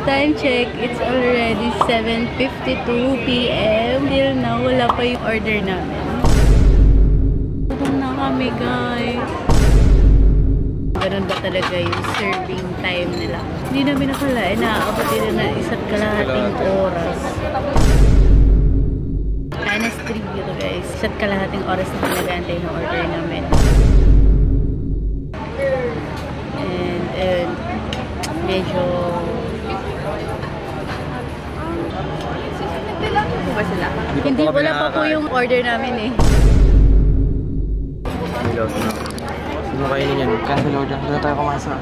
Time check, it's already 7:52 p.m. Till now, wala pa yung order namin. Gutom na kami, guys. Ganun ba talaga yung serving time nila? Hindi namin nakalain na aabot nila na 1.5 oras. Anas 3 ito, guys. 1.5 oras na pinag-aantay ng order namin. And medyo hindi, wala pa po yung order namin eh. Reload na. Sino kainin yan? Cancel order. Dito tayo kumasa.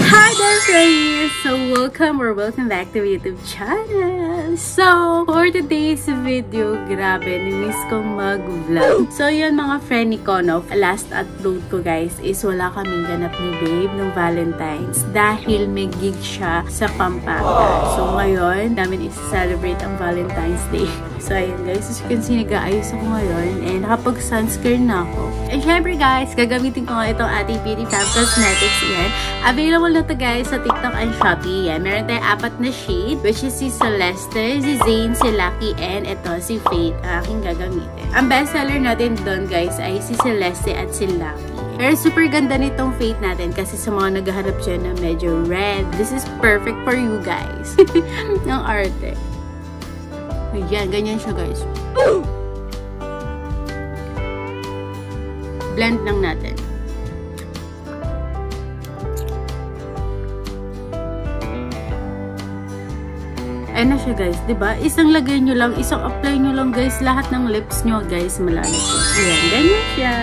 Hi there, friends! So, welcome back to my YouTube channel. So, for today's video, grabe, nimiss kong mag-vlog. So, yun mga friend ni Kono, last upload ko guys is wala kaming ganap ni Babe ng Valentine's dahil may gig siya sa Pampanga. So, ngayon, namin is-celebrate ang Valentine's Day. So, ayun guys, as you can see, nag-aayos ako ngayon and nakapag-sunscreen na ako. And syempre guys, gagamitin ko nga itong ating Beauty Fab Cosmetics. Yan. Available na to guys sa TikTok and Shopee. Yan. Meron tayong 4 na shade, which is si Celeste, si Zane, si Lucky, and ito si Faith ang aking gagamitin. Ang bestseller natin doon guys ay si Celeste at si Lucky. Pero super ganda nitong Faith natin kasi sa mga naghahanap dyan na medyo red. This is perfect for you guys. Ang arte. Ayan, ganyan siya guys. Blend lang natin. Ayan na siya guys, diba? Isang lagay nyo lang, isang apply nyo lang guys, lahat ng lips nyo guys, malalagay. Ayan, ganyan siya.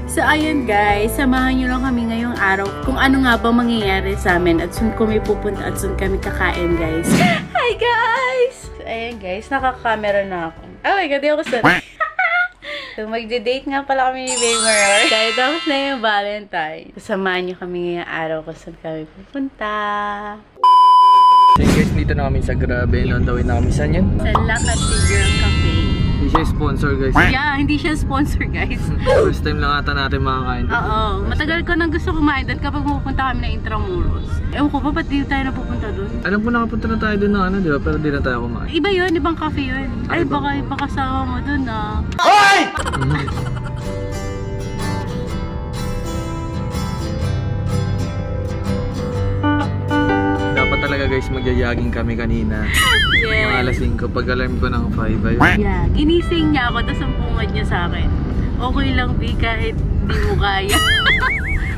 So, ayan guys, samahan nyo lang kami ngayong araw kung ano nga ba mangyayari sa amin at saan kami pupunta at saan kami kakain guys. Hi guys! So, ayan guys, nakakamera na ako. Oh my god, di ako sorry. So, magde-date nga pala kami ni Babe Maror. Dahil tapos na yung Valentine. Samahan nyo kami ngayong araw kung saan kami pupunta. So guys, dito na kami sa Grabe. On the way na kami. Saan yan? Sa La Cathedral Cafe. Hindi siya sponsor guys. Yeah, hindi siya sponsor guys. First time lang ata natin makakain. Oo, matagal ko nang gusto kumain doon kapag pupunta kami na Intramuros. Ewan ko pa, ba't di tayo napupunta doon? Alam ko nakapunta na tayo doon na ano, di ba? Pero di na tayo kumain. Iba yun, ibang cafe yun. Ay, baka ipakasama mo doon ah. Hoy! Dapat talaga guys, magja-jogging kami kanina. Yes. Mga alas 5, pag alarm ko ng 5 ayun. Yeah, ginising niya ako, tapos ang pungad niya sa akin. Okay lang, B, kahit di mo kaya.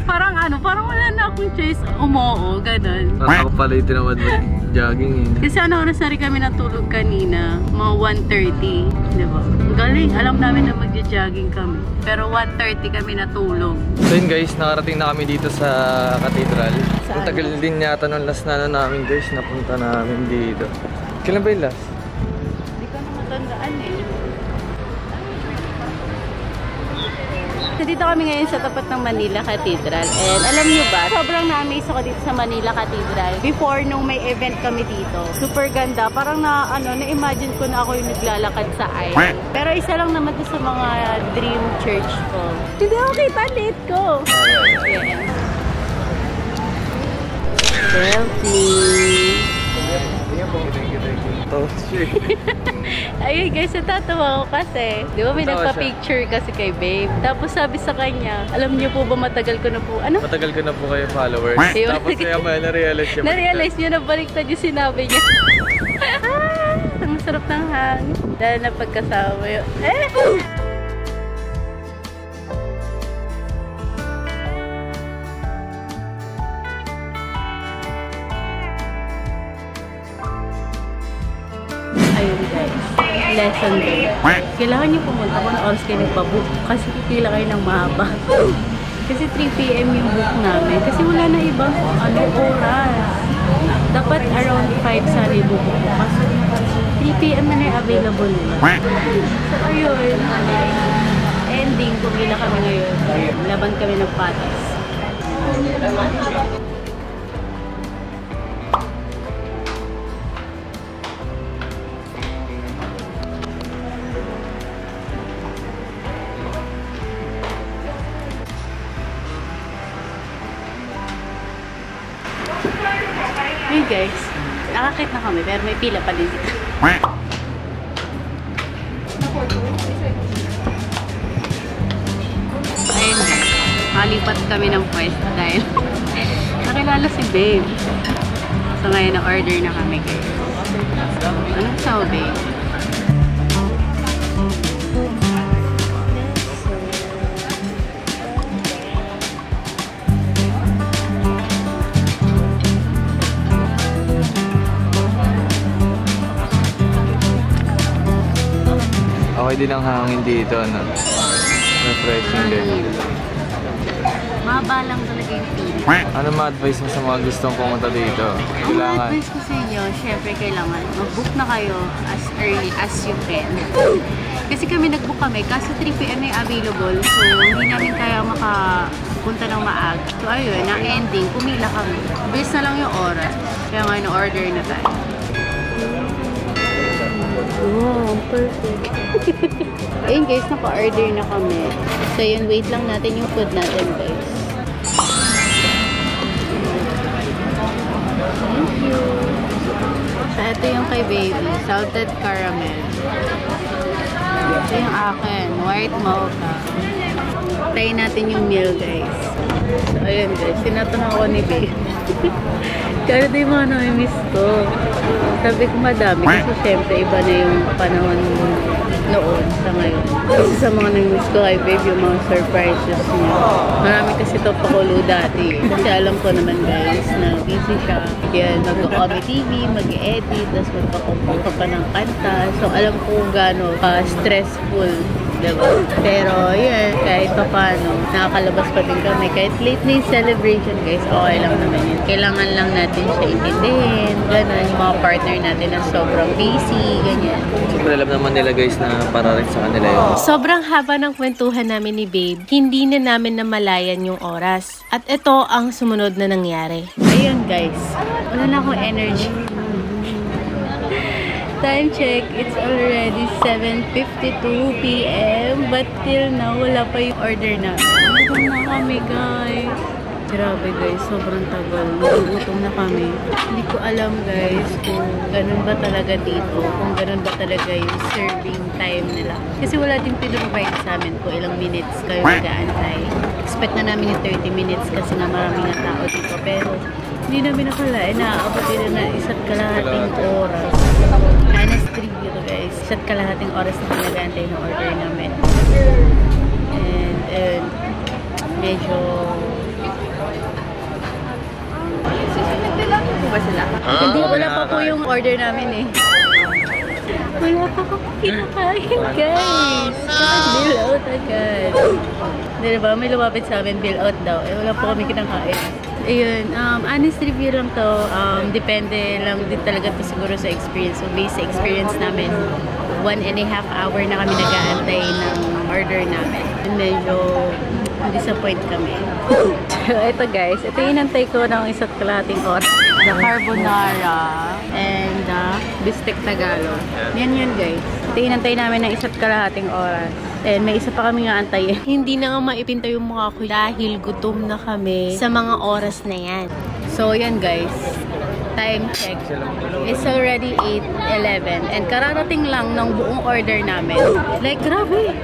Parang ano, parang wala na akong choice. Umoo, ganun. Parang ako pala yung tinawad mag-jogging eh. Kasi ano oras na rin kami natulog kanina? Mga 1:30, di ba? Galing, alam namin na magja-jogging kami. Pero 1:30 kami natulog. So yun guys, nakarating na kami dito sa Cathedral. Ang tagal din yata nung last na namin guys, napunta namin dito. Kailan ba yung last? Hindi ko na matandaan eh. Dito kami ngayon sa tapat ng Manila Cathedral. And alam nyo ba, sobrang na-amaze ako dito sa Manila Cathedral. Before nung may event kami dito. Super ganda. Parang na-imagine ko na ako yung naglalakad sa aisle. Pero isa lang naman ito sa mga dream church ko. Hindi ako kita, late ko. Yeah. Selfie. Ayun guys, natatawa ko kasi. Di ba may nagpa-picture kasi kay Babe. Tapos sabi sa kanya, alam niyo po ba matagal ko na po, ano? Matagal ko na po kayo followers. Tapos kaya na-realize niya. Na-realize niya na baliktad yung sinabi niya. Ang sarap ng hang. Dahil na pagkasama yun. Ayun guys, lesson day. Kailangan nyo pumunta kung oras kayo nagpabook kasi kailangan kayo ng mahaba. Kasi 3 PM yung book namin. Kasi wala na ibang oras. Dapat around 5 sana yung book ko. Kasi 3 PM na yung available nila. So ayun, ending, pumila kami ngayon. Laban kami ng patis. guys, nakakit na kami pero may pila pa din dito. Ayun guys, malipat kami ng pwesto dahil nakilala si babe. So ngayon na-order na kami guys. Anong saw babe? Okay din ang hangin dito, no? Refreshing din. Mahaba lang talaga yung pila. Ano ma-advise mo sa mga gustong pumunta dito? Ang advice ko sa inyo, syempre kailangan mag-book na kayo as early as you can. Kasi kami nag-book kami, kaso 3 PM ay available. So, hindi namin kaya makapunta ng maaga. So, ayun, ang ending, pumila kami. Bilis na lang yung oras. Kaya ngayon, order na tayo. Wow, perfect. Ayun guys, naka-order na kami. So yun, wait lang natin yung food natin guys. Thank you. So ito yung kay baby, salted caramel. Ito yung akin, white mocha. Try natin yung meal guys. So ayun guys, tinatanong ako ni baby. Kaya di mo miss ko. Sabi ko madami kasi syempre iba na yung panahon noon sa ngayon. Kasi sa mga nag-miss ko kay babe yung mga surprises niya. Marami kasi ito pakulo dati. Kasi alam ko naman guys na busy siya. Yan, mag-Omi TV, mag-edit, tapos magpakumpong ka pa ng kanta. So alam ko gaano stressful. Diba? Pero yun, kahit pa paano, nakakalabas pa din kami. Kahit late na yung celebration guys, okay lang naman yun. Kailangan lang natin siya intindihin. Ganun, yung mga partner natin na sobrang busy, ganyan. Siyempre alam naman nila guys na para rin sa kanila yun. Sobrang haba ng kwentuhan namin ni babe, hindi na namin namalayan yung oras. At ito ang sumunod na nangyari. Ayun guys, wala na akong energy. Time check, it's already 7:52 PM but till now, wala pa yung order na. Nagutom na kami guys. Grabe guys, sobrang tagal. Nagutom na kami. Hindi ko alam guys kung ganun ba talaga dito, kung ganun ba talaga yung serving time nila. Kasi wala din pinaprovide sa amin kung ilang minutes kayo mag-aantay. Expect na namin yung 30 minutes kasi nga marami nga tao dito. Pero hindi namin nakalain na aabot din na isa't kalahating oras. Honest review to guys. Isa't kalahating oras na pinag-aantay ng order namin. And medyo nagbilang po ba sila? Hindi, wala pa po yung order namin eh. Wala pa po kinakain guys. Bill out agad. Diba, may lumapit sa amin, bill out daw. Eh, wala po kami kinakain. Ayun, honest review lang to. Depende lang din talaga to siguro sa experience. So, based sa experience namin, 1.5 hour na kami nag-aantay ng order namin. Medyo disappoint kami. So, ito guys, ito inantay ko ng isa't kalahating oras. The carbonara and bistek Tagalog. Yan yun guys. Ito inantay namin ng isa't kalahating oras. And may isa pa kami nga antayin. Hindi na nga maipinta yung mukha ko dahil gutom na kami sa mga oras na yan. So, yan guys. Time check. It's already 8:11 and kararating lang ng buong order namin. Like, grabe!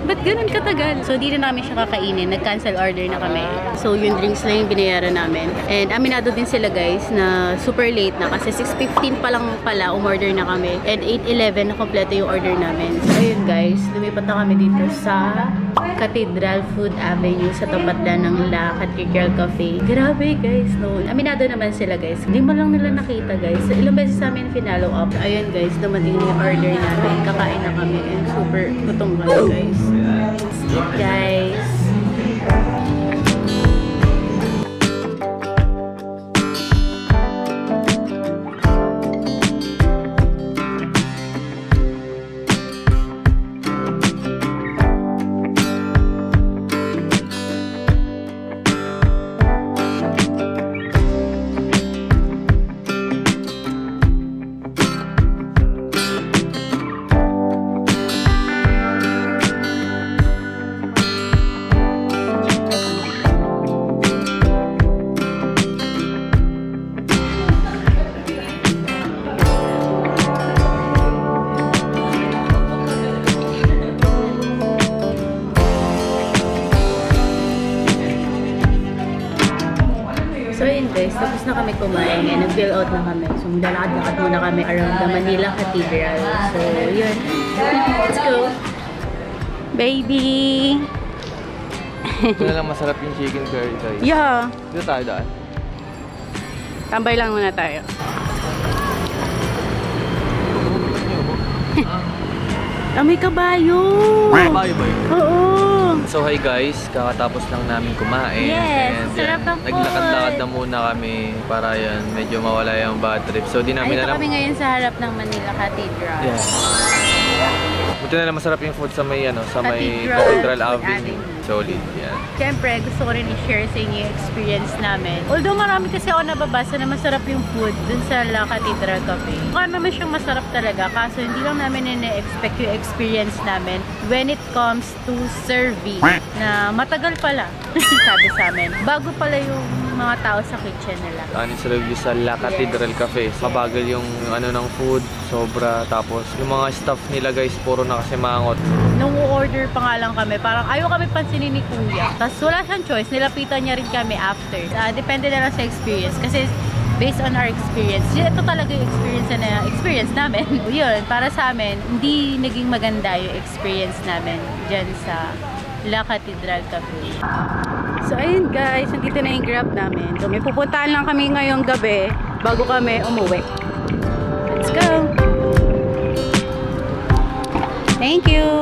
Ba't ganun katagal? So, di na namin siya kakainin. Nag-cancel order na kami. So, yung drinks na yung binayaran namin. And aminado din sila guys na super late na kasi 6:15 pa lang pala umorder na kami. And 8:11 na kompleto yung order namin. So, ayun guys. Lumipat na kami dito sa Cathedral Food Avenue sa tapat lang ng La Cathedral Cafe. Grabe guys, no? Aminado naman sila guys. Hindi mo lang nila nakita guys. So, ilang beses sa amin finalo up. Ayun guys, dumating yung order namin. Kakain na kami and super gutom kami guys. Let's eat guys. kumain. And nag-fill out na kami. So, maglalakad-lakad muna kami around the Manila Cathedral. So, yun. Let's go. Baby! Ito na lang masarap yung chicken curry guys. Yeah. Dito tayo daan. Tambay lang muna tayo. May kabayo! Kabayo ba yun? Oo! So hi guys, kakatapos lang namin kumain. Yes, and sarap ng food. naglakad-lakad na muna kami para yan, medyo mawala yung bad trip. So di namin Ay, ito kami ngayon sa harap ng Manila Cathedral. Yeah. Buti na lang masarap yung food sa may Cathedral Cathedral Food Avenue. Avenue. Solid, yan. Siyempre, gusto ko rin i-share sa inyo yung experience namin. Although marami kasi ako nababasa na masarap yung food dun sa La Cathedral Cafe. Mukha naman siyang masarap talaga, kaso hindi lang namin ina-expect yung experience namin when it comes to serving. Na matagal pala, sabi sa amin. Bago pala yung mga tao sa kitchen nila. Honest review sa La Cathedral Cafe. Mabagal yung ng food, sobra. Tapos yung mga staff nila guys, puro nakasimangot. Nung order pa nga lang kami, parang ayaw kami pansinin ni Kuya. Tapos wala siyang choice, nilapitan niya rin kami after. Depende na lang sa experience. Kasi based on our experience, ito talaga yung experience namin. Yun, para sa amin, hindi naging maganda yung experience namin dyan sa La Cathedral Cafe. So ayun guys, nandito na yung Grab namin. So may pupuntahan lang kami ngayong gabi bago kami umuwi. Let's go! Thank you!